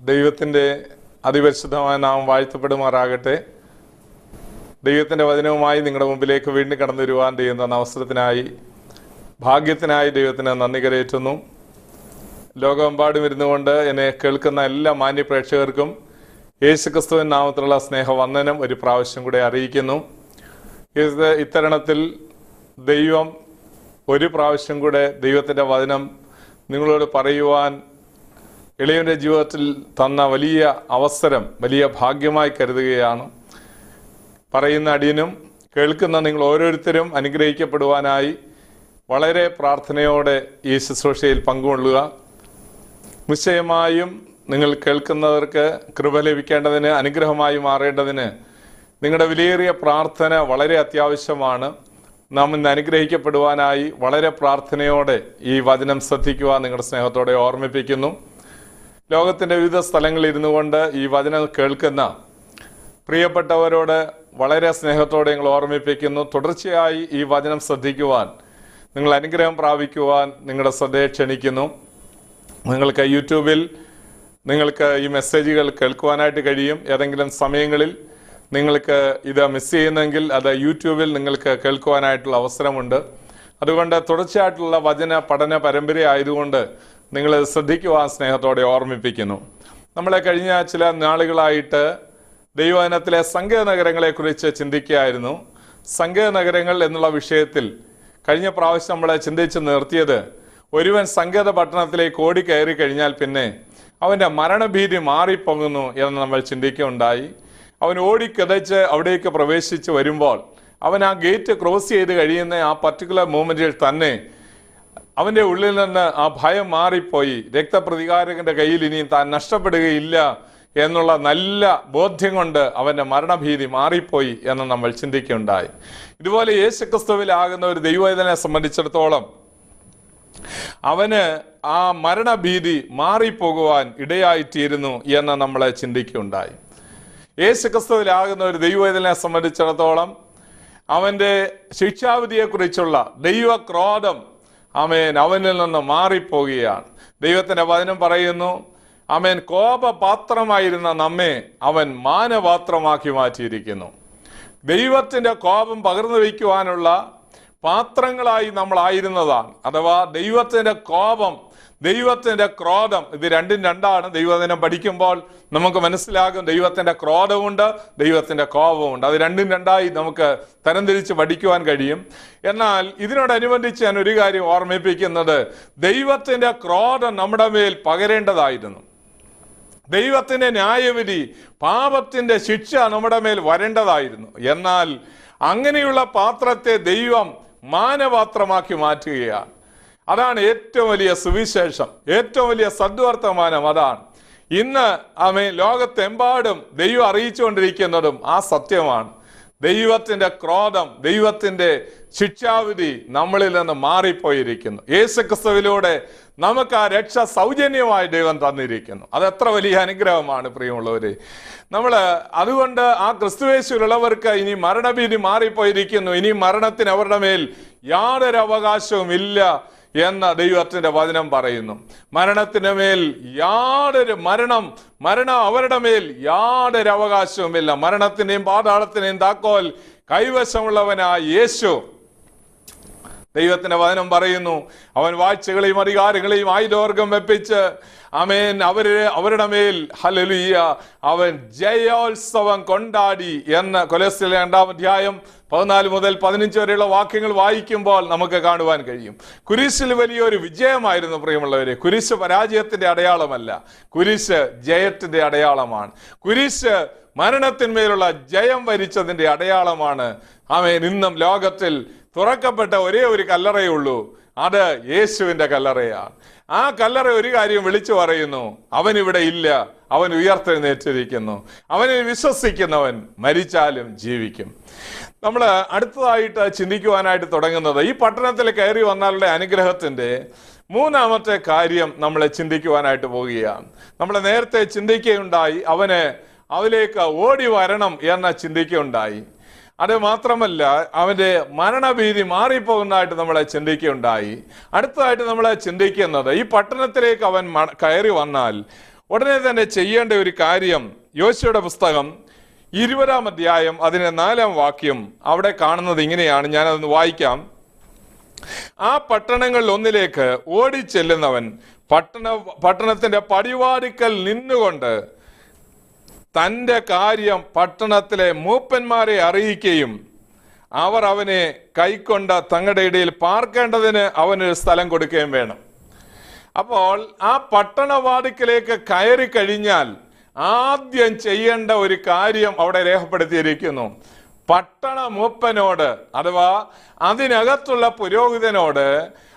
ദൈവത്തിൻ്റെ അതിപരിശുദ്ധമായ നാമം വാഴ്ത്തപ്പെടുമാറാകട്ടെ. ദൈവത്തിൻ്റെ വചനവുമായി നിങ്ങളുടെ മുമ്പിലേക്ക് വീണ്ടും കടന്നു വരുവാൻ ദൈവം തന്ന അവസരത്തിനായി, ഭാഗ്യത്തിനായി ദൈവത്തിന് നന്ദി കരയേറ്റുന്നു. ലോകമെമ്പാടും ഇരുന്നുകൊണ്ട് എന്നെ കേൾക്കുന്ന എല്ലാ മാന്യ പ്രേക്ഷകർക്കും യേശുക്രിസ്തുവിൻ നാമത്തിലുള്ള സ്നേഹവന്ദനം ഒരു പ്രാവശ്യം കൂടെ അറിയിക്കുന്നു. ഇത്തരണത്തിൽ ദൈവം ഒരു പ്രാവശ്യം കൂടെ ദൈവത്തിൻ്റെ വചനം നിങ്ങളോട് പറയുവാൻ എളിയവൻ്റെ ജീവിതത്തിൽ തന്ന വലിയ അവസരം, വലിയ ഭാഗ്യമായി കരുതുകയാണ്. പറയുന്ന അടിയനും കേൾക്കുന്ന നിങ്ങൾ ഓരോരുത്തരും അനുഗ്രഹിക്കപ്പെടുവാനായി വളരെ പ്രാർത്ഥനയോടെ ഈ ശുശ്രൂഷയിൽ പങ്കുകൊള്ളുക. നിശ്ചയമായും നിങ്ങൾ കേൾക്കുന്നവർക്ക് കൃപ ലഭിക്കേണ്ടതിന്, അനുഗ്രഹമായി മാറേണ്ടതിന് നിങ്ങളുടെ വിലയേറിയ പ്രാർത്ഥന വളരെ അത്യാവശ്യമാണ്. നാം ഇന്ന് അനുഗ്രഹിക്കപ്പെടുവാനായി വളരെ പ്രാർത്ഥനയോടെ ഈ വചനം ശ്രദ്ധിക്കുവാൻ നിങ്ങളുടെ സ്നേഹത്തോടെ ഓർമ്മിപ്പിക്കുന്നു. ലോകത്തിൻ്റെ വിവിധ സ്ഥലങ്ങളിൽ ഇരുന്നു കൊണ്ട് ഈ വചനം കേൾക്കുന്ന പ്രിയപ്പെട്ടവരോട് വളരെ സ്നേഹത്തോടെ നിങ്ങൾ ഓർമ്മിപ്പിക്കുന്നു. തുടർച്ചയായി ഈ വചനം ശ്രദ്ധിക്കുവാൻ, നിങ്ങൾ അനുഗ്രഹം പ്രാപിക്കുവാൻ നിങ്ങളുടെ ശ്രദ്ധയെ ക്ഷണിക്കുന്നു. നിങ്ങൾക്ക് യൂട്യൂബിൽ നിങ്ങൾക്ക് ഈ മെസ്സേജുകൾ കേൾക്കുവാനായിട്ട് കഴിയും. ഏതെങ്കിലും സമയങ്ങളിൽ നിങ്ങൾക്ക് ഇത് മിസ് ചെയ്യുന്നെങ്കിൽ അത് യൂട്യൂബിൽ നിങ്ങൾക്ക് കേൾക്കുവാനായിട്ടുള്ള അവസരമുണ്ട്. അതുകൊണ്ട് തുടർച്ചയായിട്ടുള്ള വചന പഠന പരമ്പര ആയതുകൊണ്ട് നിങ്ങൾ ശ്രദ്ധിക്കുവാൻ സ്നേഹത്തോടെ ഓർമ്മിപ്പിക്കുന്നു. നമ്മളെ കഴിഞ്ഞ ചില നാളുകളായിട്ട് ദൈവവചനത്തിലെ സങ്കേത നഗരങ്ങളെക്കുറിച്ച് ചിന്തിക്കുകയായിരുന്നു. സങ്കേത നഗരങ്ങൾ എന്നുള്ള വിഷയത്തിൽ കഴിഞ്ഞ പ്രാവശ്യം നമ്മളെ ചിന്തിച്ച് നിർത്തിയത്, ഒരുവൻ സങ്കേത പട്ടണത്തിലേക്ക് ഓടിക്കയറി കഴിഞ്ഞാൽ പിന്നെ അവൻ്റെ മരണഭീതി മാറിപ്പോകുന്നു എന്ന് നമ്മൾ ചിന്തിക്കുകയുണ്ടായി. അവൻ ഓടിക്കിതച്ച് അവിടേക്ക് പ്രവേശിച്ച് വരുമ്പോൾ അവൻ ആ ഗേറ്റ് ക്രോസ് ചെയ്ത് കഴിയുന്ന ആ പർട്ടിക്കുലർ മൂമെൻറ്റിൽ തന്നെ അവൻ്റെ ഉള്ളിൽ നിന്ന് ആ ഭയം മാറിപ്പോയി. രക്തപ്രതികാരകന്റെ കയ്യിൽ ഇനിയും താൻ നഷ്ടപ്പെടുകയില്ല എന്നുള്ള നല്ല ബോധ്യം കൊണ്ട് അവൻ്റെ മരണഭീതി മാറിപ്പോയി എന്ന് നമ്മൾ ചിന്തിക്കുകയുണ്ടായി. ഇതുപോലെ യേശുക്രിസ്തുവിലാകുന്ന ഒരു ദൈവവേദനെ സംബന്ധിച്ചിടത്തോളം അവന് ആ മരണഭീതി മാറിപ്പോകുവാൻ ഇടയായിത്തീരുന്നു എന്ന് നമ്മളെ ചിന്തിക്കുകയുണ്ടായി. യേശുക്രിസ്തുവിലാകുന്ന ഒരു ദൈവവേദനെ സംബന്ധിച്ചിടത്തോളം അവൻ്റെ ശിക്ഷാവിധിയെക്കുറിച്ചുള്ള ദൈവക്രോധം അവനിൽ നിന്ന് മാറിപ്പോകുകയാണ്. ദൈവത്തിൻ്റെ വചനം പറയുന്നു, കോപപാത്രമായിരുന്ന നമ്മെ അവൻ മാനപാത്രമാക്കി മാറ്റിയിരിക്കുന്നു. ദൈവത്തിൻ്റെ കോപം പകർന്നു വയ്ക്കുവാനുള്ള പാത്രങ്ങളായി നമ്മളായിരുന്നതാണ്. അഥവാ ദൈവത്തിൻ്റെ കോപം, ദൈവത്തിൻ്റെ ക്രോധം, ഇത് രണ്ടും രണ്ടാണ്. ദൈവദിനം പഠിക്കുമ്പോൾ നമുക്ക് മനസ്സിലാകും, ദൈവത്തിൻ്റെ ക്രോധമുണ്ട്, ദൈവത്തിൻ്റെ കോപമുണ്ട്. അത് രണ്ടും രണ്ടായി നമുക്ക് തരംതിരിച്ച് പഠിക്കുവാൻ കഴിയും. എന്നാൽ ഇതിനോടനുബന്ധിച്ച് ഞാൻ ഒരു കാര്യം ഓർമ്മിപ്പിക്കുന്നത്, ദൈവത്തിൻ്റെ ക്രോധം നമ്മുടെ മേൽ പകരേണ്ടതായിരുന്നു. ദൈവത്തിൻ്റെ ന്യായവിധി, പാപത്തിൻ്റെ ശിക്ഷ നമ്മുടെ മേൽ വരേണ്ടതായിരുന്നു. എന്നാൽ അങ്ങനെയുള്ള പാത്രത്തെ ദൈവം മാനപാത്രമാക്കി മാറ്റുകയാണ്. അതാണ് ഏറ്റവും വലിയ സുവിശേഷം, ഏറ്റവും വലിയ സദ്വർത്തമാനം. അതാണ് ഇന്ന് ലോകത്തെമ്പാടും ദൈവം അറിയിച്ചുകൊണ്ടിരിക്കുന്നതും ആ സത്യമാണ്. ദൈവത്തിൻ്റെ ക്രോധം, ദൈവത്തിൻ്റെ ശിക്ഷാവിധി നമ്മളിൽ നിന്ന് മാറിപ്പോയിരിക്കുന്നു. യേശുക്രിസ്തുവിലൂടെ നമുക്ക് ആ രക്ഷ സൗജന്യമായി ദൈവം തന്നിരിക്കുന്നു. അതെത്ര വലിയ അനുഗ്രഹമാണ് പ്രിയമുള്ളവരെ. അതുകൊണ്ട് ആ ക്രിസ്തുയേശുവിലുള്ളവർക്ക് ഇനി മരണഭീതി മാറിപ്പോയിരിക്കുന്നു. ഇനി മരണത്തിന് അവരുടെ മേൽ യാതൊരു അവകാശവും ഇല്ല എന്ന് ദൈവത്തിൻ്റെ വചനം പറയുന്നു. മരണത്തിന് മേൽ മരണം അവരുടെ മേൽ യാതൊരു അവകാശവുമില്ല. മരണത്തിൻ്റെയും പാതാളത്തിൻ്റെയും താക്കോൽ കൈവശമുള്ളവനായ യേശു, ദൈവത്തിന്റെ വചനം പറയുന്നു, അവൻ വാഴ്ചകളെയും അധികാരങ്ങളെയും ആയുധവർഗം വെപ്പിച്ച് അവരുടെ മേൽ ഹല്ലേലൂയ അവൻ ജയോത്സവം കൊണ്ടാടി എന്ന് കൊലോസ്യർ 2-ാം അധ്യായം 14 മുതൽ 15 വരെയുള്ള വാക്യങ്ങൾ വായിക്കുമ്പോൾ നമുക്ക് കാണുവാൻ കഴിയും. കുരിശിൽ വലിയൊരു വിജയമായിരുന്നു പ്രിയമുള്ളവരെ. കുരിശ് പരാജയത്തിന്റെ അടയാളമല്ല, കുരിശ് ജയത്തിന്റെ അടയാളമാണ്. കുരിശ് മരണത്തിന്മേലുള്ള ജയം വരിച്ചതിന്റെ അടയാളമാണ്. ഇന്നും ലോകത്തിൽ തുറക്കപ്പെട്ട ഒരേ ഒരു കല്ലറയേ ഉള്ളൂ, അത് യേശുവിൻ്റെ കല്ലറയാണ്. ആ കല്ലറ ഒരു കാര്യം വിളിച്ചു പറയുന്നു, അവൻ ഇവിടെ ഇല്ല, അവൻ ഉയർത്തെഴുന്നേറ്റിരിക്കുന്നു. അവനിൽ വിശ്വസിക്കുന്നവൻ മരിച്ചാലും ജീവിക്കും. നമ്മൾ അടുത്തതായിട്ട് ചിന്തിക്കുവാനായിട്ട് തുടങ്ങുന്നത്, ഈ പട്ടണത്തിൽ കയറി വന്നാലുള്ള അനുഗ്രഹത്തിൻ്റെ മൂന്നാമത്തെ കാര്യം നമ്മൾ ചിന്തിക്കുവാനായിട്ട് പോവുകയാണ്. നമ്മൾ നേരത്തെ ചിന്തിക്കുകയുണ്ടായി, അവനിലേക്ക് ഓടി വരണം എന്ന ചിന്തിക്കുകയുണ്ടായി. അത് മാത്രമല്ല, അവൻ്റെ മരണഭീതി മാറിപ്പോകുന്നതായിട്ട് നമ്മളെ ചിന്തിക്കുകയുണ്ടായി. അടുത്തതായിട്ട് നമ്മളെ ചിന്തിക്കുന്നത്, ഈ പട്ടണത്തിലേക്ക് അവൻ കയറി വന്നാൽ ഉടനെ തന്നെ ചെയ്യേണ്ട ഒരു കാര്യം, യോശുവയുടെ പുസ്തകം 20-ാം അധ്യായം അതിന് 4-ാം വാക്യം അവിടെ കാണുന്നത് ഇങ്ങനെയാണ്. ഞാനതൊന്ന് വായിക്കാം. ആ പട്ടണങ്ങളിൽ ഒന്നിലേക്ക് ഓടിച്ചെല്ലുന്നവൻ പട്ടണത്തിന്റെ പടിവാതിൽക്കൽ നിന്നുകൊണ്ട് തൻ്റെ കാര്യം പട്ടണത്തിലെ മൂപ്പന്മാരെ അറിയിക്കുകയും അവർ അവനെ കൈക്കൊണ്ട തങ്ങളുടെ ഇടയിൽ പാർക്കേണ്ടതിന് അവനൊരു സ്ഥലം കൊടുക്കുകയും വേണം. അപ്പോൾ ആ പട്ടണവാതിൽക്കലേക്ക് കയറി കഴിഞ്ഞാൽ ആദ്യം ചെയ്യേണ്ട ഒരു കാര്യം അവിടെ രേഖപ്പെടുത്തിയിരിക്കുന്നു. പട്ടണ മൂപ്പനോട് അഥവാ അതിനകത്തുള്ള പുരോഹിതനോട്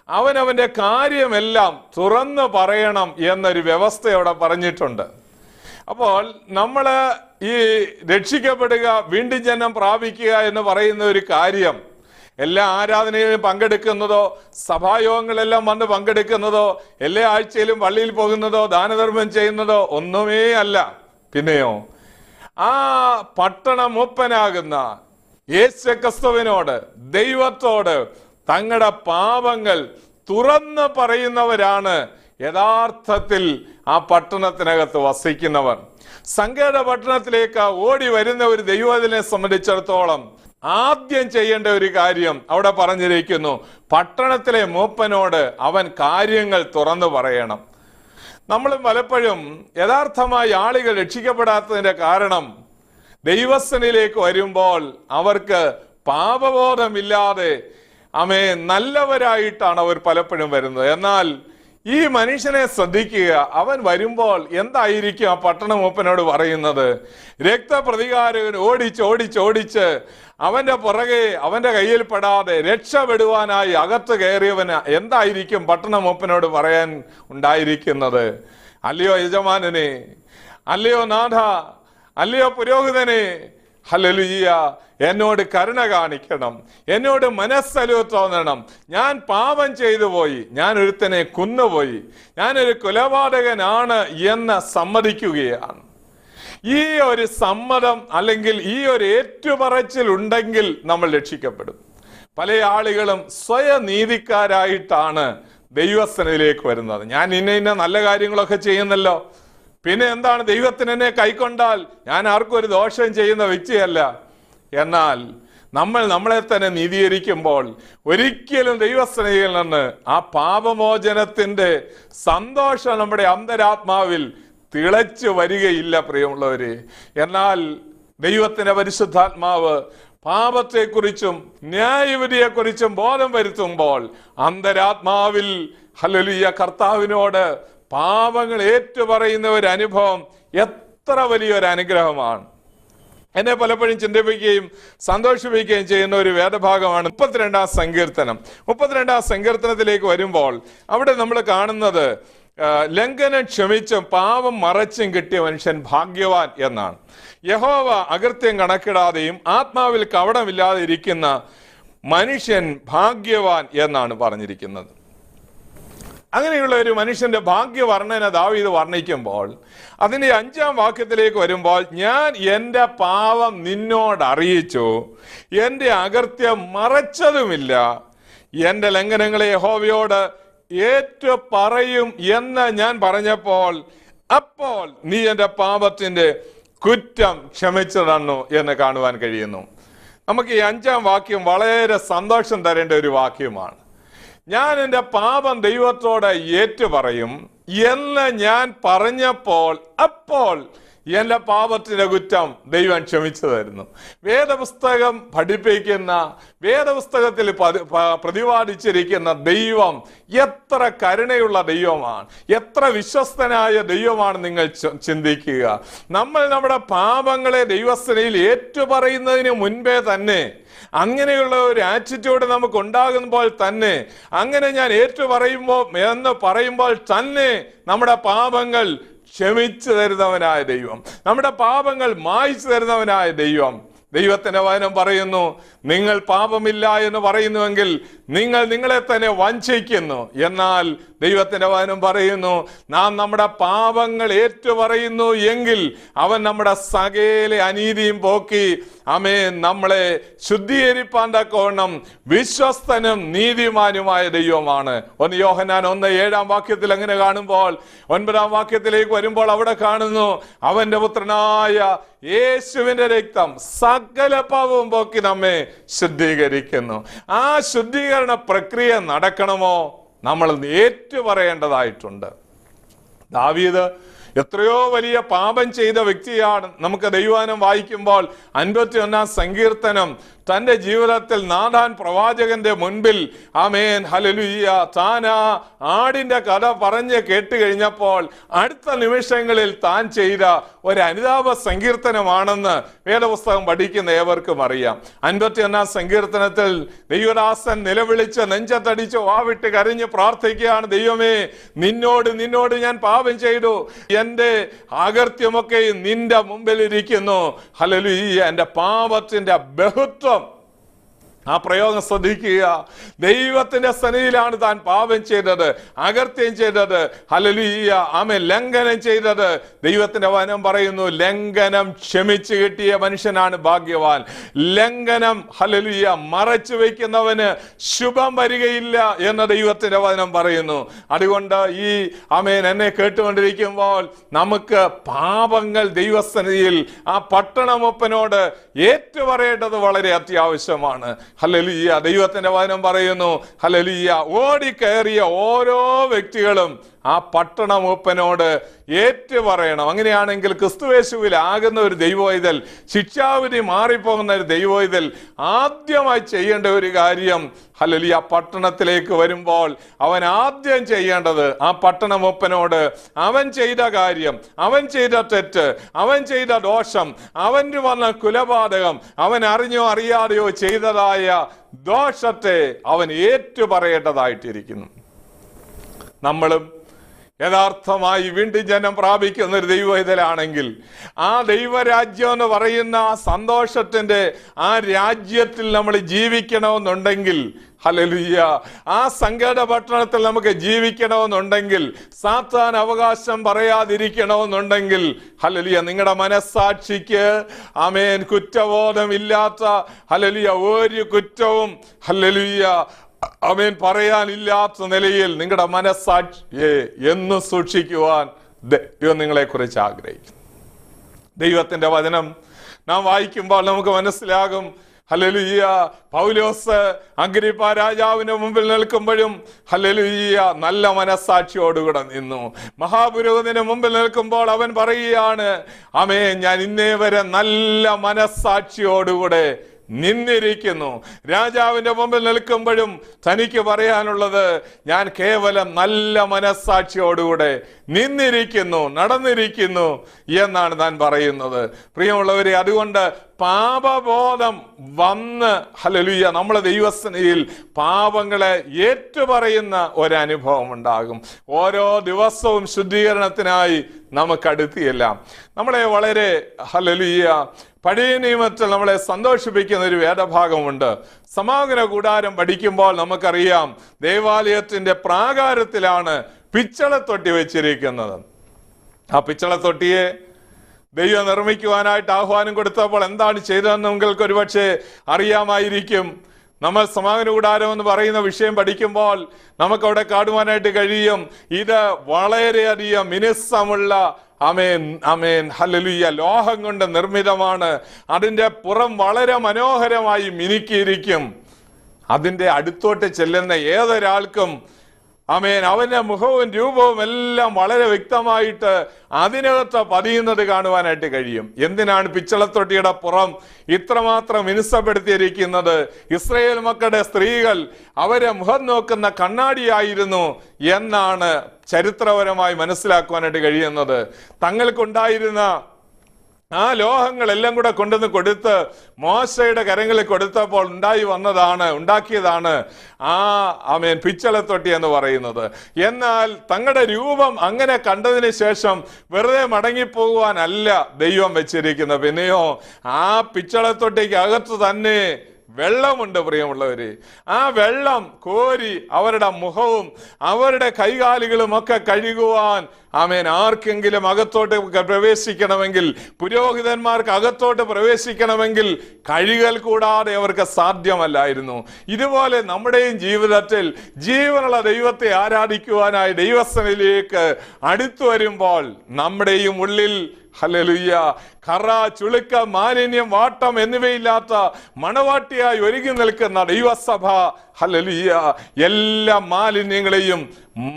അവനവന്റെ കാര്യമെല്ലാം തുറന്നു പറയണം എന്നൊരു വ്യവസ്ഥ അവിടെ പറഞ്ഞിട്ടുണ്ട്. അപ്പോൾ നമ്മൾ ഈ രക്ഷിക്കപ്പെടുക, വീണ്ടും ജന്മം പ്രാപിക്കുക എന്ന് പറയുന്ന ഒരു കാര്യം എല്ലാ ആരാധനയിലും പങ്കെടുക്കുന്നതോ സഭായോഗങ്ങളെല്ലാം വന്ന് പങ്കെടുക്കുന്നതോ എല്ലാ ആഴ്ചയിലും പള്ളിയിൽ പോകുന്നതോ ദാനധർമ്മം ചെയ്യുന്നതോ ഒന്നുമേ അല്ല. പിന്നെയോ ആ പട്ടണ മൂപ്പനാകുന്ന യേശുക്രിസ്തുവിനോട്, ദൈവത്തോട് തങ്ങളുടെ പാപങ്ങൾ തുറന്ന് പറയുന്നവരാണ് യഥാർത്ഥത്തിൽ ആ പട്ടണത്തിനകത്ത് വസിക്കുന്നവർ. സങ്കേത പട്ടണത്തിലേക്ക് ഓടി വരുന്ന ഒരു ദൈവത്തിനെ സംബന്ധിച്ചിടത്തോളം ആദ്യം ചെയ്യേണ്ട ഒരു കാര്യം അവിടെ പറഞ്ഞിരിക്കുന്നു. പട്ടണത്തിലെ മൂപ്പനോട് അവൻ കാര്യങ്ങൾ തുറന്നു പറയണം. നമ്മൾ പലപ്പോഴും യഥാർത്ഥമായി ആളുകൾ രക്ഷിക്കപ്പെടാത്തതിന്റെ കാരണം ദൈവസന്നിധിയിലേക്ക് വരുമ്പോൾ അവർക്ക് പാപബോധമില്ലാതെ നല്ലവരായിട്ടാണ് അവർ പലപ്പോഴും വരുന്നത്. എന്നാൽ ഈ മനുഷ്യനെ ശ്രദ്ധിക്കുക, അവൻ വരുമ്പോൾ എന്തായിരിക്കും ആ പട്ടണ മൂപ്പനോട് പറയുന്നത്? രക്തപ്രതികാരകൻ ഓടിച്ച് അവന്റെ പുറകെ അവന്റെ കയ്യിൽ പെടാതെ രക്ഷപ്പെടുവാനായി അകത്ത് കയറിയവന് എന്തായിരിക്കും പട്ടണ മൂപ്പനോട് പറയാൻ ഉണ്ടായിരിക്കുന്നത്? അല്ലയോ യജമാനനെ, അല്ലയോ നാഥ, അല്ലയോ പുരോഹിതനെ, ഹല്ലേലൂയ, എന്നോട് കരുണ കാണിക്കണം, എന്നോട് മനസ്സലിവ് തോന്നണം. ഞാൻ പാപം ചെയ്തു പോയി, ഞാൻ ഒരുത്തനെ കൊന്നുപോയി, ഞാനൊരു കൊലപാതകനാണ് എന്ന് സമ്മതിക്കുകയാണ്. ഈ ഒരു സമ്മതം അല്ലെങ്കിൽ ഈ ഒരു ഏറ്റുപറച്ചിൽ ഉണ്ടെങ്കിൽ നമ്മൾ രക്ഷിക്കപ്പെടും. പല ആളുകളും സ്വയനീതിക്കാരായിട്ടാണ് ദൈവസന്നിധിയിലേക്ക് വരുന്നത്. ഞാൻ ഇന്ന നല്ല കാര്യങ്ങളൊക്കെ ചെയ്യുന്നല്ലോ, പിന്നെ എന്താണ്, ദൈവത്തിന് എന്നെ കൈക്കൊണ്ടാൽ ഞാൻ ആർക്കും ഒരു ദോഷം ചെയ്യുന്ന വ്യക്തിയല്ല. എന്നാൽ നമ്മൾ നമ്മളെ തന്നെ നീതീകരിക്കുമ്പോൾ ഒരിക്കലും ദൈവസന്നിധിയിൽ നിന്ന് ആ പാപമോചനത്തിന്റെ സന്തോഷം നമ്മുടെ അന്തരാത്മാവിൽ തിളച്ചു വരികയില്ല പ്രിയമുള്ളവര്. എന്നാൽ ദൈവത്തിന്റെ പരിശുദ്ധാത്മാവ് പാപത്തെക്കുറിച്ചും ന്യായവിധിയെക്കുറിച്ചും ബോധം വരുത്തുമ്പോൾ അന്തരാത്മാവിൽ ഹല്ലേലൂയ കർത്താവിനോട് പാപങ്ങൾ ഏറ്റുപറയുന്ന ഒരു അനുഭവം എത്ര വലിയൊരു അനുഗ്രഹമാണ്. എന്നെ പലപ്പോഴും ചിന്തിപ്പിക്കുകയും സന്തോഷിപ്പിക്കുകയും ചെയ്യുന്ന ഒരു വേദഭാഗമാണ് 32-ാം സങ്കീർത്തനം. 32-ാം സങ്കീർത്തനത്തിലേക്ക് വരുമ്പോൾ അവിടെ നമ്മൾ കാണുന്നത് ലംഘനം ക്ഷമിച്ചും പാപം മറച്ചും കിട്ടിയ മനുഷ്യൻ ഭാഗ്യവാൻ എന്നാണ്. യഹോവ അകൃത്യം കണക്കിടാതെയും ആത്മാവിൽ കപടമില്ലാതെ ഇരിക്കുന്ന മനുഷ്യൻ ഭാഗ്യവാൻ എന്നാണ് പറഞ്ഞിരിക്കുന്നത്. അങ്ങനെയുള്ള ഒരു മനുഷ്യന്റെ ഭാഗ്യവർണ്ണന ദാവീദ് വർണ്ണിക്കുമ്പോൾ അതിന്റെ 5-ാം വാക്യത്തിലേക്ക് വരുമ്പോൾ, ഞാൻ എൻ്റെ പാപം നിന്നോട് അറിയിച്ചു, എൻ്റെ അകൃത്യം മറച്ചതുമില്ല, എൻ്റെ ലംഘനങ്ങളെ യഹോവയോട് ഏറ്റു പറയും എന്ന് ഞാൻ പറഞ്ഞപ്പോൾ അപ്പോൾ നീ എൻ്റെ പാപത്തിന്റെ കുറ്റം ക്ഷമിച്ചു തന്നു എന്ന് കാണുവാൻ കഴിയുന്നു. നമുക്ക് ഈ 5-ാം വാക്യം വളരെ സന്തോഷം തരേണ്ട ഒരു വാക്യമാണ്. ഞാൻ എൻ്റെ പാപം ദൈവത്തോട് ഏറ്റുപറയും എന്ന് ഞാൻ പറഞ്ഞപ്പോൾ അപ്പോൾ എൻ്റെ പാപത്തിന്റെ കുറ്റം ദൈവം ക്ഷമിച്ചു തരുന്നു. വേദപുസ്തകം പഠിപ്പിക്കുന്ന, വേദപുസ്തകത്തിൽ പ്രതിപാദിച്ചിരിക്കുന്ന ദൈവം എത്ര കരുണയുള്ള ദൈവമാണ്, എത്ര വിശ്വസ്തനായ ദൈവമാണ് നിങ്ങൾ ചിന്തിക്കുക. നമ്മൾ നമ്മുടെ പാപങ്ങളെ ദൈവസന്നിധിയിൽ ഏറ്റുപറയുന്നതിന് മുൻപേ തന്നെ അങ്ങനെയുള്ള ഒരു ആറ്റിറ്റ്യൂഡ് നമുക്ക് ഉണ്ടാകുമ്പോൾ തന്നെ, അങ്ങനെ ഞാൻ പറയുമ്പോൾ തന്നെ നമ്മുടെ പാപങ്ങൾ ക്ഷമിച്ചു തരുന്നവനായ ദൈവം, നമ്മുടെ പാപങ്ങൾ മായ്ച്ചു തരുന്നവനായ ദൈവം, ദൈവത്തിന്റെ വചനം പറയുന്നു, നിങ്ങൾ പാപമില്ല എന്ന് പറയുന്നുവെങ്കിൽ നിങ്ങൾ നിങ്ങളെ തന്നെ വഞ്ചിക്കുന്നു. എന്നാൽ ദൈവത്തിന്റെ വചനം പറയുന്നു, നാം നമ്മുടെ പാപങ്ങൾ ഏറ്റുപറയുന്നു എങ്കിൽ അവൻ നമ്മുടെ സകല അനീതിയും പോക്കി ആമേൻ നമ്മളെ ശുദ്ധീകരിപ്പാൻ തക്കവണ്ണം വിശ്വസ്തനും നീതിമാനുമായ ദൈവമാണ്. 1 യോഹന്നാൻ 1:7 അങ്ങനെ കാണുമ്പോൾ 9 വാക്യത്തിലേക്ക് വരുമ്പോൾ അവിടെ കാണുന്നു, അവന്റെ പുത്രനായ യേശുവിന്റെ രക്തം സകല പാപവും പോക്കി നമ്മെ ശുദ്ധീകരിക്കുന്നു. ആ ശുദ്ധീകരണ പ്രക്രിയ നടക്കണമോ? നമ്മൾ ഏറ്റുപറയേണ്ടതായിട്ടുണ്ട്. ദാവീദ് എത്രയോ വലിയ പാപം ചെയ്ത വ്യക്തിയാണ്. നമുക്ക് ദൈവവചനം വായിക്കുമ്പോൾ 51 സങ്കീർത്തനം തന്റെ ജീവിതത്തിൽ നാഥാൻ പ്രവാചകന്റെ മുൻപിൽ ആമേൻ ഹല്ലേലൂയ താൻ ആ ആടിന്റെ കഥ പറഞ്ഞ് കേട്ട് കഴിഞ്ഞപ്പോൾ അടുത്ത നിമിഷങ്ങളിൽ താൻ ചെയ്ത ഒരു അനുതാപ സങ്കീർത്തനമാണെന്ന് വേദപുസ്തകം പഠിക്കുന്ന ഏവർക്കും അറിയാം. 51 സങ്കീർത്തനത്തിൽ ദൈവദാസൻ നിലവിളിച്ച് നെഞ്ചത്തടിച്ച് വാവിട്ട് കരഞ്ഞ് പ്രാർത്ഥിക്കുകയാണ്, ദൈവമേ നിന്നോട് ഞാൻ പാപം ചെയ്തു, എന്റെ അകർത്യമൊക്കെ നിന്റെ മുമ്പിൽ ഇരിക്കുന്നു. ഹല്ലേലൂയ, എന്റെ പാപത്തിന്റെ ബഹുത്വം. ആ പ്രയോഗം ശ്രദ്ധിക്കുക. ദൈവത്തിന്റെ സന്നിധിയിലാണ് താൻ പാപം ചെയ്തത്, അകർത്യം ചെയ്തത്. ഹല്ലേലൂയ, ആമേൻ, ലംഘനം ചെയ്തത്. ദൈവത്തിന്റെ വചനം പറയുന്നു, ലംഘനം ക്ഷമിച്ചു കിട്ടിയ മനുഷ്യനാണ് ഭാഗ്യവാൻ. ലംഘനം ഹല്ലേലൂയ മറച്ചു വയ്ക്കുന്നവന് ശുഭം വരികയില്ല എന്ന് ദൈവത്തിന്റെ വചനം പറയുന്നു. അതുകൊണ്ട് ഈ ആമേൻ എന്നെ കേട്ടുകൊണ്ടിരിക്കുമ്പോൾ നമുക്ക് പാപങ്ങൾ ദൈവസന്നിധിയിൽ ആ പട്ടണമൊപ്പനോട് ഏറ്റുപറയേണ്ടത് വളരെ അത്യാവശ്യമാണ്. ഹല്ലേലൂയ, ദൈവത്തിന്റെ വചനം പറയുന്നു, ഹല്ലേലൂയ, ഓടിക്കയറിയ ഓരോ വ്യക്തികളും ആ പട്ടണമൂപ്പനോട് ഏറ്റുപറയണം. അങ്ങനെയാണെങ്കിൽ ക്രിസ്തുയേശുവിൽ ആകുന്ന ഒരു ദൈവവൈതൽ, ശിക്ഷാവിധി മാറിപ്പോകുന്ന ഒരു ദൈവവൈതൽ ആദ്യമായി ചെയ്യേണ്ട ഒരു കാര്യം, ഹല്ലേലൂയ, പട്ടണത്തിലേക്ക് വരുമ്പോൾ അവൻ ആദ്യം ചെയ്യേണ്ടത് ആ പട്ടണമൂപ്പനോട് അവൻ ചെയ്ത കാര്യം, അവൻ ചെയ്ത തെറ്റ്, അവൻ ചെയ്ത ദോഷം, അവന് വന്ന കുലപാതകം, അവൻ അറിഞ്ഞോ അറിയാതെയോ ചെയ്തതായ ദോഷത്തെ അവൻ ഏറ്റുപറയേണ്ടതായിട്ടിരിക്കുന്നു. നമ്മളും യഥാർത്ഥമായി വീണ്ടും ജനം പ്രാപിക്കുന്ന ഒരു ദൈവവൈതലാണെങ്കിൽ ആ ദൈവരാജ്യം എന്ന് പറയുന്ന ആ സന്തോഷത്തിന്റെ ആ രാജ്യത്തിൽ നമ്മൾ ജീവിക്കണമെന്നുണ്ടെങ്കിൽ, ഹല്ലേലൂയ, ആ സങ്കട പട്ടണത്തിൽ നമുക്ക് ജീവിക്കണമെന്നുണ്ടെങ്കിൽ, സാത്താൻ അവകാശം പറയാതിരിക്കണമെന്നുണ്ടെങ്കിൽ, ഹല്ലേലൂയ, നിങ്ങളുടെ മനസ്സാക്ഷിക്ക് ആമേൻ കുറ്റബോധമില്ലാത്ത, ഹല്ലേലൂയ, ഒരു കുറ്റവും ഹല്ലേലൂയ ആമേൻ പറയാനില്ലാത്ത നിലയിൽ നിങ്ങളുടെ മനസ്സാക്ഷിയെ എന്ന് സൂക്ഷിക്കുവാൻ ദൈവം നിങ്ങളെ കുറിച്ച് ആഗ്രഹിക്കുന്നു. ദൈവത്തിന്റെ വചനം നാം വായിക്കുമ്പോൾ നമുക്ക് മനസ്സിലാകും, ഹല്ലേലൂയ, പൗലോസ് അഗ്രിപ്പാ രാജാവിന്റെ മുമ്പിൽ നിൽക്കുമ്പോഴും ഹല്ലേലൂയ നല്ല മനസ്സാക്ഷിയോടുകൂടെ നിന്നു. മഹാപുരോഹിതന് മുമ്പിൽ നിൽക്കുമ്പോൾ അവൻ പറയുകയാണ്, ആമേൻ, ഞാൻ ഇന്നേ വരെ നല്ല മനസ്സാക്ഷിയോടുകൂടെ നിന്നിരിക്കുന്നു. രാജാവിന്റെ മുമ്പിൽ നിൽക്കുമ്പോഴും തനിക്ക് പറയാനുള്ളത്, ഞാൻ കേവലം നല്ല മനസ്സാക്ഷിയോടുകൂടെ നിന്നിരിക്കുന്നു, നടന്നിരിക്കുന്നു എന്നാണ് താൻ പറയുന്നത്. പ്രിയമുള്ളവരെ, അതുകൊണ്ട് പാപബോധം വന്ന് ഹല്ലേലൂയ നമ്മളെ ദൈവസന്നിധിയിൽ പാപങ്ങളെ ഏറ്റുപറയുന്ന ഒരനുഭവം ഉണ്ടാകും. ഓരോ ദിവസവും ശുദ്ധീകരണത്തിനായി നമുക്കടുത്തിയെല്ലാം നമ്മളെ വളരെ ഹല്ലേലൂയ പഴയ നിയമത്തിൽ നമ്മളെ സന്തോഷിപ്പിക്കുന്ന ഒരു വേദഭാഗമുണ്ട്. സമാഗമന കൂടാരം പഠിക്കുമ്പോൾ നമുക്കറിയാം, ദേവാലയത്തിന്റെ പ്രാകാരത്തിലാണ് പിച്ചളത്തൊട്ടി വെച്ചിരിക്കുന്നത്. ആ പിച്ചളത്തൊട്ടിയെ ദൈവം നിർമ്മിക്കുവാനായിട്ട് ആഹ്വാനം കൊടുത്തപ്പോൾ എന്താണ് ചെയ്തതെന്ന് നിങ്ങൾക്ക് ഒരുപക്ഷെ അറിയാമായിരിക്കും. നമ്മൾ സമാഗമന കൂടാരം എന്ന് പറയുന്ന വിഷയം പഠിക്കുമ്പോൾ നമുക്കവിടെ കാണുവാനായിട്ട് കഴിയും, ഇത് വളരെയധികം മിനുസമുള്ള ആമേൻ ആമേൻ ഹല്ലേലൂയ ലോഹം കൊണ്ട് നിർമ്മിതമാണ്. അതിൻ്റെ പുറം വളരെ മനോഹരമായി മിനുക്കിയിരിക്കും. അതിൻ്റെ അടുത്തോട്ട് ചെല്ലുന്ന ഏതൊരാൾക്കും ആമേൻ അവന്റെ മുഖവും രൂപവും എല്ലാം വളരെ വ്യക്തമായിട്ട് അതിനകത്ത് പതിയുന്നത് കാണുവാനായിട്ട് കഴിയും. എന്തിനാണ് പിച്ചളത്തൊട്ടിയുടെ പുറം ഇത്രമാത്രം മിനുസപ്പെടുത്തിയിരിക്കുന്നത്? ഇസ്രായേൽ മക്കളുടെ സ്ത്രീകൾ അവരെ മുഖം നോക്കുന്ന കണ്ണാടിയായിരുന്നു എന്നാണ് ചരിത്രപരമായി മനസ്സിലാക്കുവാനായിട്ട് കഴിയുന്നത്. തങ്ങൾക്കുണ്ടായിരുന്ന ആ ലോഹങ്ങളെല്ലാം കൂടെ കൊണ്ടുവന്ന് കൊടുത്ത് മോശയുടെ കരങ്ങളിൽ കൊടുത്തപ്പോൾ ഉണ്ടാക്കിയതാണ് പിച്ചളത്തൊട്ടി എന്ന് പറയുന്നത്. എന്നാൽ തങ്ങളുടെ രൂപം അങ്ങനെ കണ്ടതിന് ശേഷം വെറുതെ മടങ്ങിപ്പോകുവാനല്ല ദൈവം വെച്ചിരിക്കുന്നത്. പിന്നെയോ ആ പിച്ചളത്തൊട്ടിക്ക് അകത്ത് തന്നെ വെള്ളമുണ്ട് പ്രിയമുള്ളവര്. ആ വെള്ളം കോരി അവരുടെ മുഖവും അവരുടെ കൈകാലുകളും ഒക്കെ കഴുകുവാൻ ആർക്കെങ്കിലും അകത്തോട്ട് പ്രവേശിക്കണമെങ്കിൽ, പുരോഹിതന്മാർക്ക് അകത്തോട്ട് പ്രവേശിക്കണമെങ്കിൽ കഴുകൽ കൂടാതെ അവർക്ക് സാധ്യമല്ലായിരുന്നു. ഇതുപോലെ നമ്മുടെയും ജീവിതത്തിൽ ജീവനുള്ള ദൈവത്തെ ആരാധിക്കുവാനായി ദൈവസന്നിധിയിലേക്ക് അടുത്തു വരുമ്പോൾ നമ്മുടെയും ഉള്ളിൽ ഹല്ലേലൂയ കറ, ചുളുക്ക, മാലിന്യം, വാട്ടം എന്നിവയില്ലാത്ത മണവാട്ടിയായി ഒരുങ്ങി നിൽക്കുന്ന ദൈവസഭ ഹല്ലേലൂയ എല്ലാ മാലിന്യങ്ങളെയും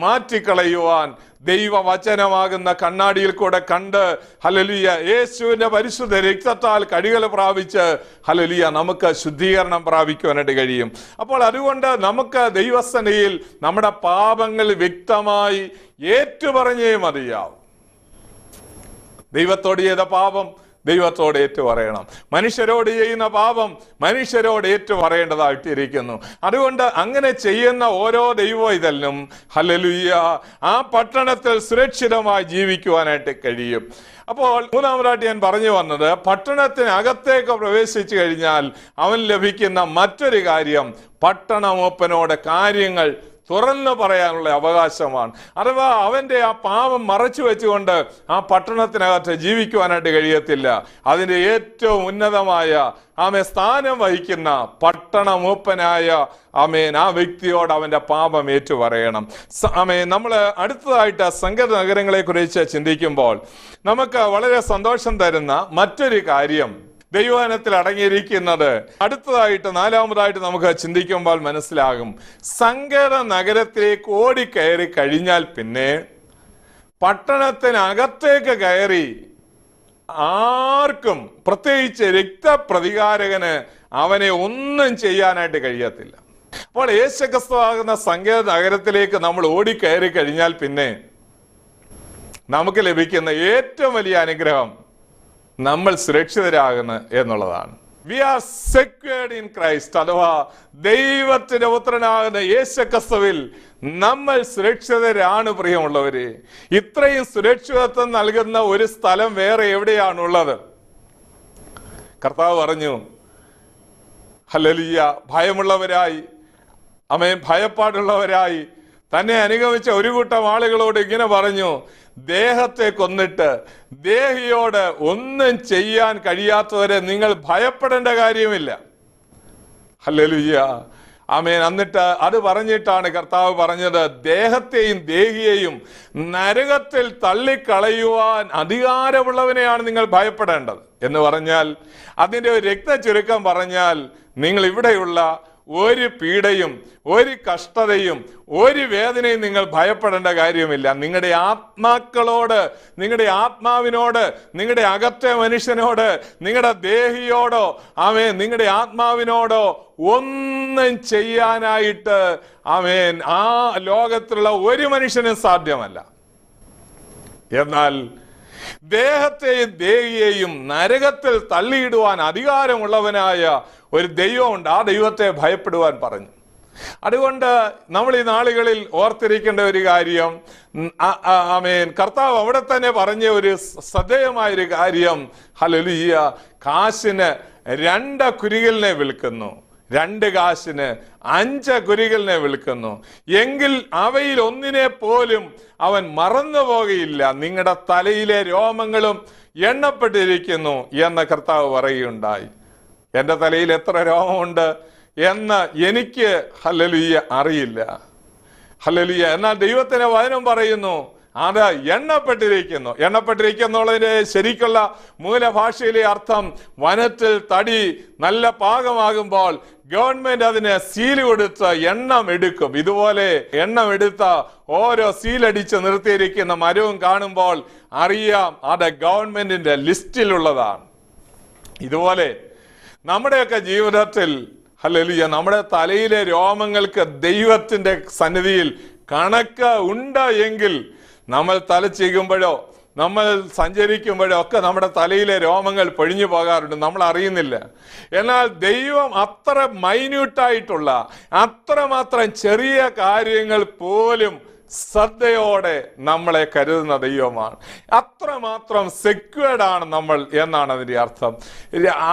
മാറ്റിക്കളയുവാൻ ദൈവവചനമാകുന്ന കണ്ണാടിയിൽ കൂടെ കണ്ട് ഹല്ലേലൂയ യേശുവിന്റെ പരിശുദ്ധ രക്തത്താൽ കഴുകൽ പ്രാപിച്ച് ഹല്ലേലൂയ നമുക്ക് ശുദ്ധീകരണം പ്രാപിക്കുവാനായിട്ട് കഴിയും. അപ്പോൾ അതുകൊണ്ട് നമുക്ക് ദൈവസന്നിധിയിൽ നമ്മുടെ പാപങ്ങൾ വ്യക്തമായി ഏറ്റുപറഞ്ഞേ മതിയാവും. ദൈവത്തോട് ചെയ്ത പാപം ദൈവത്തോട് ഏറ്റു പറയണം. മനുഷ്യരോട് ചെയ്യുന്ന പാപം മനുഷ്യരോട് ഏറ്റു പറയേണ്ടതായിട്ടിരിക്കുന്നു. അതുകൊണ്ട് അങ്ങനെ ചെയ്യുന്ന ഓരോ ദൈവവൈതലിനും ഹല്ലേലൂയ ആ പട്ടണത്തിൽ സുരക്ഷിതമായി ജീവിക്കുവാനായിട്ട് കഴിയും. അപ്പോൾ മൂന്നാമതായിട്ട് ഞാൻ പറഞ്ഞു വന്നത്, പട്ടണത്തിനകത്തേക്ക് പ്രവേശിച്ചു കഴിഞ്ഞാൽ അവൻ ലഭിക്കുന്ന മറ്റൊരു കാര്യം പട്ടണമൂപ്പനോട് കാര്യങ്ങൾ തുറന്നു പറയാനുള്ള അവകാശമാണ്. അഥവാ അവന്റെ ആ പാപം മറച്ചു വെച്ചുകൊണ്ട് ആ പട്ടണത്തിനകത്ത് ജീവിക്കുവാനായിട്ട് കഴിയത്തില്ല. അതിന്റെ ഏറ്റവും ഉന്നതമായ സ്ഥാനം വഹിക്കുന്ന പട്ടണമൂപ്പനായ ആ വ്യക്തിയോട് അവന്റെ പാപം ഏറ്റു പറയണം. നമ്മൾ അടുത്തതായിട്ട് സങ്കര നഗരങ്ങളെ കുറിച്ച് ചിന്തിക്കുമ്പോൾ നമുക്ക് വളരെ സന്തോഷം തരുന്ന മറ്റൊരു കാര്യം ദൈവവചനത്തിൽ അടങ്ങിയിരിക്കുന്നത് അടുത്തതായിട്ട് നാലാമതായിട്ട് നമുക്ക് ചിന്തിക്കുമ്പോൾ മനസ്സിലാകും. സങ്കര നഗരത്തിലേക്ക് ഓടിക്കയറി കഴിഞ്ഞാൽ പിന്നെ പട്ടണത്തിനകത്തേക്ക് കയറി ആർക്കും, പ്രത്യേകിച്ച് രക്തപ്രതികാരകന് അവനെ ഒന്നും ചെയ്യാനായിട്ട് കഴിയത്തില്ല. അപ്പോൾ യേശുക്രിസ്തുവാകുന്ന സങ്കര നഗരത്തിലേക്ക് നമ്മൾ ഓടിക്കയറി കഴിഞ്ഞാൽ പിന്നെ നമുക്ക് ലഭിക്കുന്ന ഏറ്റവും വലിയ അനുഗ്രഹം നമ്മൾ സുരക്ഷിതരാകുന്നു എന്നുള്ളതാണ്. We are secured in Christ, അഥവാ ദൈവത്തിന്റെ പുത്രനാകുന്ന യേശുക്രിസ്തുവിൽ നമ്മൾ സുരക്ഷിതരാണ്. പ്രിയമുള്ളവര്, ഇത്രയും സുരക്ഷിതത്വം നൽകുന്ന ഒരു സ്ഥലം വേറെ എവിടെയാണുള്ളത്? കർത്താവ് പറഞ്ഞു ഹല്ലേലൂയ, ഭയമുള്ളവരായി ഭയപ്പാടുള്ളവരായി തന്നെ അനുഗമിച്ച ഒരു കൂട്ടം ആളുകളോട് ഇങ്ങനെ പറഞ്ഞു, ദേഹത്തെ കൊന്നിട്ട് ദേഹിയോട് ഒന്നും ചെയ്യാൻ കഴിയാത്തവരെ നിങ്ങൾ ഭയപ്പെടേണ്ട കാര്യമില്ല. ഹല്ലേലൂയ, ആമേൻ. എന്നിട്ട് അത് പറഞ്ഞിട്ടാണ് കർത്താവ് പറഞ്ഞത്, ദേഹത്തെയും ദേഹിയെയും നരകത്തിൽ തള്ളിക്കളയുവാൻ അധികാരമുള്ളവനെയാണ് നിങ്ങൾ ഭയപ്പെടേണ്ടത് എന്ന് പറഞ്ഞാൽ, അതിൻ്റെ ഒരു ചുരുക്കം പറഞ്ഞാൽ, നിങ്ങൾ ഇവിടെയുള്ള ഒരു പീഡയും ഒരു കഷ്ടതയും ഒരു വേദനയും നിങ്ങൾ ഭയപ്പെടേണ്ട കാര്യമില്ല. നിങ്ങളുടെ ആത്മാക്കളോട്, നിങ്ങളുടെ ആത്മാവിനോട്, നിങ്ങളുടെ അകത്തെ മനുഷ്യനോട്, നിങ്ങളുടെ ദേഹിയോടോ നിങ്ങളുടെ ആത്മാവിനോടോ ഒന്നും ചെയ്യാനായിട്ട് ആ ലോകത്തിലുള്ള ഒരു മനുഷ്യനും സാധ്യമല്ല. എന്നാൽ ദേഹത്തെയും ദേഹിയെയും നരകത്തിൽ തള്ളിയിടുവാൻ അധികാരമുള്ളവനായ ഒരു ദൈവമുണ്ട്. ആ ദൈവത്തെ ഭയപ്പെടുവാൻ പറഞ്ഞു. അതുകൊണ്ട് നമ്മൾ ഈ നാളുകളിൽ ഓർത്തിരിക്കേണ്ട ഒരു കാര്യം, കർത്താവ് അവിടെ തന്നെ പറഞ്ഞ ഒരു ശ്രദ്ധേയമായൊരു കാര്യം, ഹല്ലേലൂയ, കാശിന് 2 കുരികലിനെ വിൽക്കുന്നു, 2 കാശിന് 5 കുരികലിനെ വിൽക്കുന്നു, എങ്കിൽ അവയിൽ ഒന്നിനെ പോലും അവൻ മറന്നു പോകുകയില്ല. നിങ്ങളുടെ തലയിലെ രോമങ്ങളും എണ്ണപ്പെട്ടിരിക്കുന്നു എന്ന് കർത്താവ് പറയുകയുണ്ടായി. എൻ്റെ തലയിൽ എത്ര രോമമുണ്ട് എന്ന് എനിക്ക് ഹല്ലേലൂയ അറിയില്ല. ഹല്ലേലൂയ. എന്നാൽ ദൈവത്തിന്റെ വചനം പറയുന്നു അത് എണ്ണപ്പെട്ടിരിക്കുന്നു. എണ്ണപ്പെട്ടിരിക്കുന്നുള്ളതിന്റെ ശരിക്കുള്ള മൂലഭാഷയിലെ അർത്ഥം, വനത്തിൽ തടി നല്ല പാകമാകുമ്പോൾ ഗവൺമെന്റ് അതിന് സീൽ കൊടുത്ത് എണ്ണം എടുക്കും. ഇതുപോലെ എണ്ണം എടുത്ത ഓരോ സീലടിച്ച് നിർത്തിയിരിക്കുന്ന മരവും കാണുമ്പോൾ അറിയാം അത് ഗവൺമെന്റിന്റെ ലിസ്റ്റിലുള്ളതാണ്. ഇതുപോലെ നമ്മുടെയൊക്കെ ജീവിതത്തിൽ ഹല്ലേലൂയ, നമ്മുടെ തലയിലെ രോമങ്ങൾക്ക് ദൈവത്തിന്റെ സന്നിധിയിൽ കണക്ക് ഉണ്ട് എങ്കിൽ നമ്മൾ തല ചെയ്യുമ്പോഴോ നമ്മൾ സഞ്ചരിക്കുമ്പോഴൊക്കെ നമ്മുടെ തലയിലെ രോമങ്ങൾ പൊഴിഞ്ഞു പോകാറുണ്ട്, നമ്മൾ അറിയുന്നില്ല. എന്നാൽ ദൈവം അത്ര മൈന്യൂട്ടായിട്ടുള്ള, അത്രമാത്രം ചെറിയ കാര്യങ്ങൾ പോലും ശ്രദ്ധയോടെ നമ്മളെ കരുതുന്ന ദൈവമാണ്. അത്രമാത്രം സെക്യൂർഡ് ആണ് നമ്മൾ എന്നാണ് അതിൻ്റെ അർത്ഥം.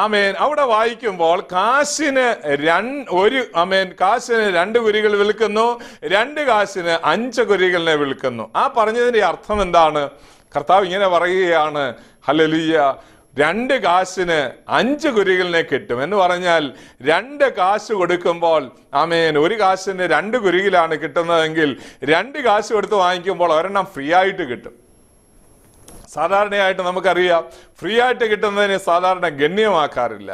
ആമേൻ. അവിടെ വായിക്കുമ്പോൾ കാശിന് 2 കുരികൾ വിൽക്കുന്നു, 2 കാശിന് 5 കുരികളിനെ വിൽക്കുന്നു. ആ പറഞ്ഞതിൻ്റെ അർത്ഥം എന്താണ്? കർത്താവ് ഇങ്ങനെ പറയുകയാണ്, ഹല്ലേലൂയ, 2 കാശിന് 5 കുരികളിനെ കിട്ടും എന്ന് പറഞ്ഞാൽ 2 കാശ് കൊടുക്കുമ്പോൾ, ആമേൻ, 1 കാശിന് 2 കുരികിലാണ് കിട്ടുന്നതെങ്കിൽ 2 കാശ് കൊടുത്ത് വാങ്ങിക്കുമ്പോൾ 1 ഫ്രീ ആയിട്ട് കിട്ടും. സാധാരണയായിട്ട് നമുക്കറിയാം, ഫ്രീ ആയിട്ട് കിട്ടുന്നതിനെ സാധാരണ ഗണ്യമാക്കാറില്ല.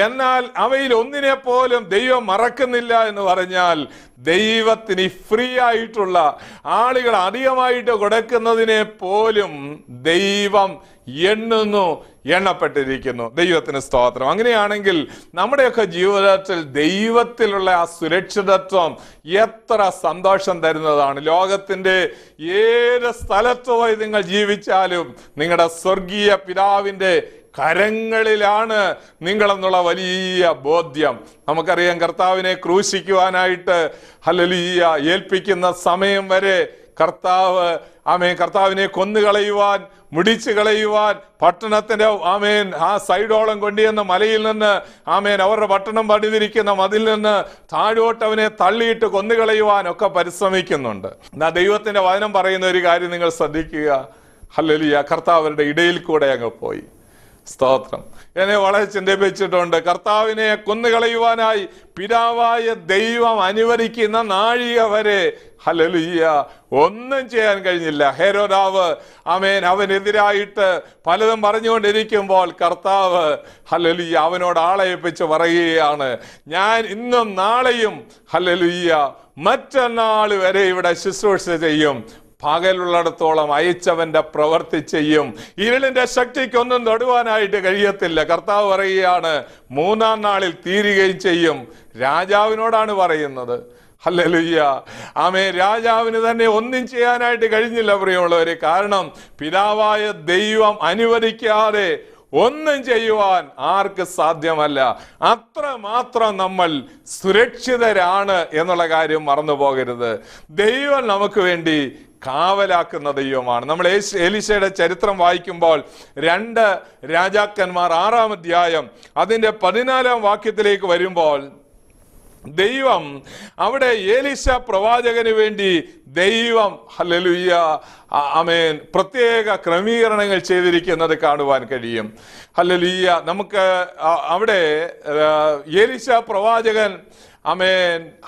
എന്നാൽ അവയിൽ ഒന്നിനെ പോലും ദൈവം മറക്കുന്നില്ല എന്ന് പറഞ്ഞാൽ, ദൈവത്തിന് ഫ്രീ ആയിട്ടുള്ള, ആളുകൾ അധികമായിട്ട് കൊടുക്കുന്നതിനെ പോലും ദൈവം എണ്ണപ്പെട്ടിരിക്കുന്നു. ദൈവത്തിന് സ്തോത്രം. അങ്ങനെയാണെങ്കിൽ നമ്മുടെയൊക്കെ ജീവിതത്തിൽ ദൈവത്തിലുള്ള ആ സുരക്ഷിതത്വം എത്ര സന്തോഷം തരുന്നതാണ്. ലോകത്തിൻ്റെ ഏത് സ്ഥലത്ത് പോയി നിങ്ങൾ ജീവിച്ചാലും നിങ്ങളുടെ സ്വർഗീയ പിതാവിൻ്റെ കരങ്ങളിലാണ് നിങ്ങളെന്നുള്ള വലിയ ബോധ്യം. നമുക്കറിയാം, കർത്താവിനെ ക്രൂശിക്കുവാനായിട്ട് ഹല്ലേലൂയ ഏൽപ്പിക്കുന്ന സമയം വരെ കർത്താവിനെ കൊന്നുകളയുവാൻ, മുടിച്ചു കളയുവാൻ, പട്ടണത്തിന്റെ ആ സൈഡോളം കൊണ്ടുവന്ന മലയിൽ നിന്ന് അവരുടെ പട്ടണം പണിതിരിക്കുന്ന മതിൽ നിന്ന് താഴോട്ട് അവനെ തള്ളിയിട്ട് കൊന്നുകളയുവാൻ ഒക്കെ പരിശ്രമിക്കുന്നുണ്ട്. എന്നാ ദൈവത്തിന്റെ വചനം പറയുന്ന ഒരു കാര്യം നിങ്ങൾ ശ്രദ്ധിക്കുക. ഹല്ലേലൂയ, കർത്താവ് അവരുടെ ഇടയിൽ കൂടെ അങ്ങ് പോയി. സ്തോത്രം. എന്നെ വളരെ ചിന്തിപ്പിച്ചിട്ടുണ്ട്. കർത്താവിനെ കൊന്നുകളയുവാനായി പിതാവായ ദൈവം അനുവദിക്കുന്ന നാഴിക വരെ ഹല്ലേലൂയ ഒന്നും ചെയ്യാൻ കഴിഞ്ഞില്ല. ഹെരോദാവ് അവനെതിരായിട്ട് പലതും പറഞ്ഞുകൊണ്ടിരിക്കുമ്പോൾ കർത്താവ് ഹല്ലേലൂയ അവനോട് ആളേൽപ്പിച്ച് പറയുകയാണ്, ഞാൻ ഇന്നും നാളെയും ഹല്ലേലൂയ മറ്റന്നാൾ വരെ ഇവിടെ ശുശ്രൂഷ ചെയ്യും, പകലുള്ളിടത്തോളം അയച്ചവന്റെ പ്രവൃത്തി ചെയ്യും, ഇരുളിന്റെ ശക്തിക്കൊന്നും തൊടുവാനായിട്ട് കഴിയത്തില്ല. കർത്താവ് പറയുകയാണ്, 3-ാം നാളിൽ തീരുകയും ചെയ്യും. രാജാവിനോടാണ് പറയുന്നത്. ഹല്ലേലൂയ. രാജാവിന് തന്നെ ഒന്നും ചെയ്യാനായിട്ട് കഴിഞ്ഞില്ല പ്രിയമുള്ളവരെ. കാരണം പിതാവായ ദൈവം അനുവദിക്കാതെ ഒന്നും ചെയ്യുവാൻ ആർക്ക് സാധ്യമല്ല. അത്രമാത്രം നമ്മൾ സുരക്ഷിതരാണ് എന്നുള്ള കാര്യം മറന്നു പോകരുത്. ദൈവം നമുക്ക് വേണ്ടി കാവലാക്കുന്ന ദൈവമാണ്. നമ്മൾ എലീശയുടെ ചരിത്രം വായിക്കുമ്പോൾ 2 രാജാക്കന്മാർ 6-ാം അധ്യായം അതിൻ്റെ 14-ാം വാക്യത്തിലേക്ക് വരുമ്പോൾ ദൈവം അവിടെ എലീശ പ്രവാചകന് വേണ്ടി ദൈവം ഹല്ലേലൂയ പ്രത്യേക ക്രമീകരണങ്ങൾ ചെയ്തിരിക്കുന്നത് കാണുവാൻ കഴിയും. ഹല്ലേലൂയ. നമുക്ക് അവിടെ എലീശ പ്രവാചകൻ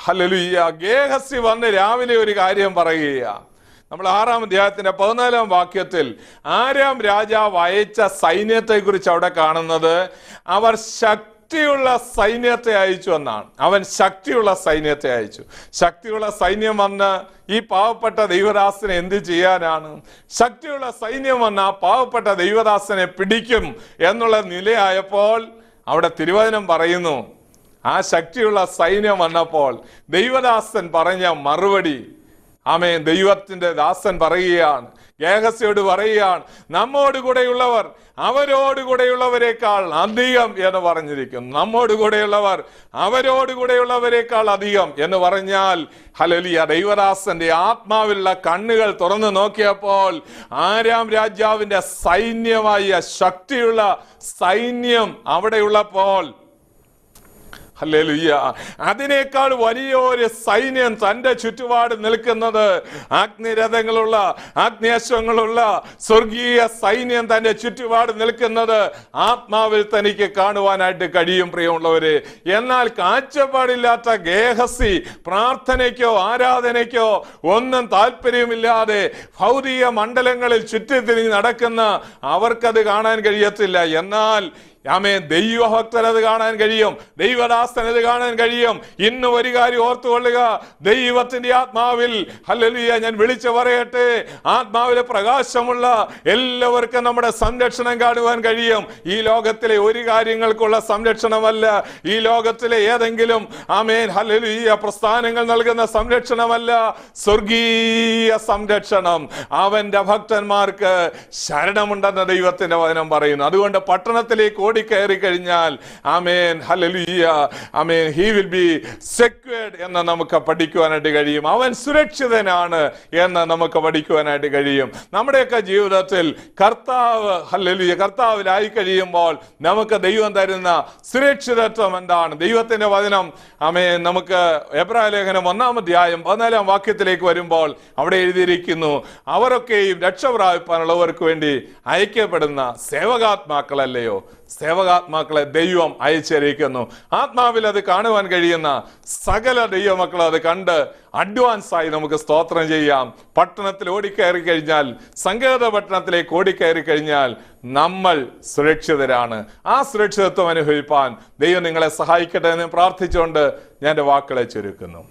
ഹല്ലേലൂയ ഗേഹസി വന്ന് രാവിലെ ഒരു കാര്യം പറയുകയാണ്. നമ്മൾ 6-ാം അധ്യായത്തിന്റെ 14-ാം വാക്യത്തിൽ ആരാം രാജാവ് അയച്ച സൈന്യത്തെ കുറിച്ച് അവിടെ കാണുന്നത്, അവർ ശക്തിയുള്ള സൈന്യത്തെ അയച്ചു എന്നാണ്. അവൻ ശക്തിയുള്ള സൈന്യത്തെ അയച്ചു. ശക്തിയുള്ള സൈന്യം വന്ന് ഈ പാവപ്പെട്ട ദൈവദാസനെ എന്ത് ചെയ്യാനാണ്? ശക്തിയുള്ള സൈന്യം വന്ന് ആ പാവപ്പെട്ട ദൈവദാസനെ പിടിക്കും എന്നുള്ള നിലയായപ്പോൾ അവിടെ തിരുവചനം പറയുന്നു, ആ ശക്തിയുള്ള സൈന്യം വന്നപ്പോൾ ദൈവദാസൻ പറഞ്ഞ മറുപടി, ദൈവത്തിന്റെ ദാസൻ പറയുകയാണ്, ഗേഹസിയോട് പറയുകയാണ്, നമ്മോട് കൂടെയുള്ളവർ അവരോടുകൂടെയുള്ളവരെക്കാൾ അധികം എന്ന് പറഞ്ഞിരിക്കുന്നു. നമ്മോട് കൂടെയുള്ളവർ അവരോടുകൂടെയുള്ളവരെക്കാൾ അധികം എന്ന് പറഞ്ഞാൽ ഹല്ലേലൂയ ദൈവദാസന്റെ ആത്മാവിലുള്ള കണ്ണുകൾ തുറന്നു നോക്കിയപ്പോൾ ആരാം രാജാവിന്റെ സൈന്യമായ ശക്തിയുള്ള സൈന്യം അവിടെയുള്ളപ്പോൾ ഹല്ലേലൂയ അതിനേക്കാൾ വലിയൊരു സൈന്യം തന്റെ ചുറ്റുപാട് നിൽക്കുന്നത്, അഗ്നിരഥങ്ങളുള്ള അഗ്നിയശ്വങ്ങളുള്ള സ്വർഗീയ സൈന്യം തന്റെ ചുറ്റുപാട് നിൽക്കുന്നത് ആത്മാവിൽ തനിക്ക് കാണുവാനായിട്ട് കഴിയും പ്രിയമുള്ളവരെ. എന്നാൽ കാഴ്ചപ്പാടില്ലാത്ത ഗേഹസി പ്രാർത്ഥനയ്ക്കോ ആരാധനയ്ക്കോ ഒന്നും താല്പര്യമില്ലാതെ ഭൗതിക മണ്ഡലങ്ങളിൽ ചുറ്റിത്തിരിഞ്ഞ് നടക്കുന്ന അവർക്കത് കാണാൻ കഴിയത്തില്ല. എന്നാൽ ആമേൻ, ദൈവഭക്തരത് കാണാൻ കഴിയും, ദൈവദാസനത് കാണാൻ കഴിയും. ഇന്ന് ഒരു കാര്യം ഓർത്തുകൊള്ളുക, ദൈവത്തിന്റെ ആത്മാവിൽ ഹല്ലേലൂയ ഞാൻ വിളിച്ചു പറയട്ടെ, ആത്മാവിലെ പ്രകാശമുള്ള എല്ലാവർക്കും നമ്മുടെ സംരക്ഷണം കാണുവാൻ കഴിയും. ഈ ലോകത്തിലെ ഒരു കാര്യങ്ങൾക്കുള്ള സംരക്ഷണമല്ല, ഈ ലോകത്തിലെ ഏതെങ്കിലും ആമേൻ ഹല്ലേലൂയ പ്രസ്ഥാനങ്ങൾ നൽകുന്ന സംരക്ഷണമല്ല, സ്വർഗീയ സംരക്ഷണം അവന്റെ ഭക്തന്മാർക്ക് ശരണമുണ്ടെന്ന് ദൈവത്തിന്റെ വചനം പറയുന്നു. അതുകൊണ്ട് പട്ടണത്തിലേക്ക് ഓടിക്കയറി കഴിഞ്ഞാൽ amen hallelujah amen he will be secured എന്ന് നമുക്ക് പഠിക്കുവാനായിട്ട് കഴിയും. അവൻ സുരക്ഷിതനാണ് എന്ന് നമുക്ക് പഠിക്കുവാനായിട്ട് കഴിയും. നമ്മുടെയൊക്കെ ജീവിതത്തിൽ കർത്താവ് ഹല്ലേലൂയ കർത്താവിലായി കഴിയുമ്പോൾ നമുക്ക് ദൈവം തരുന്ന സുരക്ഷിതത്വം എന്താണ്? ദൈവത്തിന്റെ വചനം ആമേൻ നമുക്ക് എബ്രായ ലേഖനം 1-ാം അധ്യായം 14-ാം വാക്യത്തിലേക്ക് വരുമ്പോൾ അവിടെ എഴുതിയിരിക്കുന്നു, അവരൊക്കെയും രക്ഷ പ്രാപിപ്പാനുള്ളവർക്ക് വേണ്ടി അയക്കപ്പെടുന്ന സേവകാത്മാക്കളല്ലയോ? സേവകാത്മാക്കളെ ദൈവം അയച്ചിരിക്കുന്നു. ആത്മാവിൽ അത് കാണുവാൻ കഴിയുന്ന സകല ദൈവമക്കൾ അത് കണ്ട് അഡ്വാൻസായി നമുക്ക് സ്തോത്രം ചെയ്യാം. പട്ടണത്തിൽ ഓടിക്കയറി കഴിഞ്ഞാൽ, സങ്കേത പട്ടണത്തിലേക്ക് ഓടിക്കയറി കഴിഞ്ഞാൽ നമ്മൾ സുരക്ഷിതരാണ്. ആ സുരക്ഷിതത്വം അനുഭവിപ്പാൻ ദൈവം നിങ്ങളെ സഹായിക്കട്ടെ എന്ന് പ്രാർത്ഥിച്ചുകൊണ്ട് ഞാൻ എൻ്റെ വാക്കുകളെ ചുരുക്കുന്നു.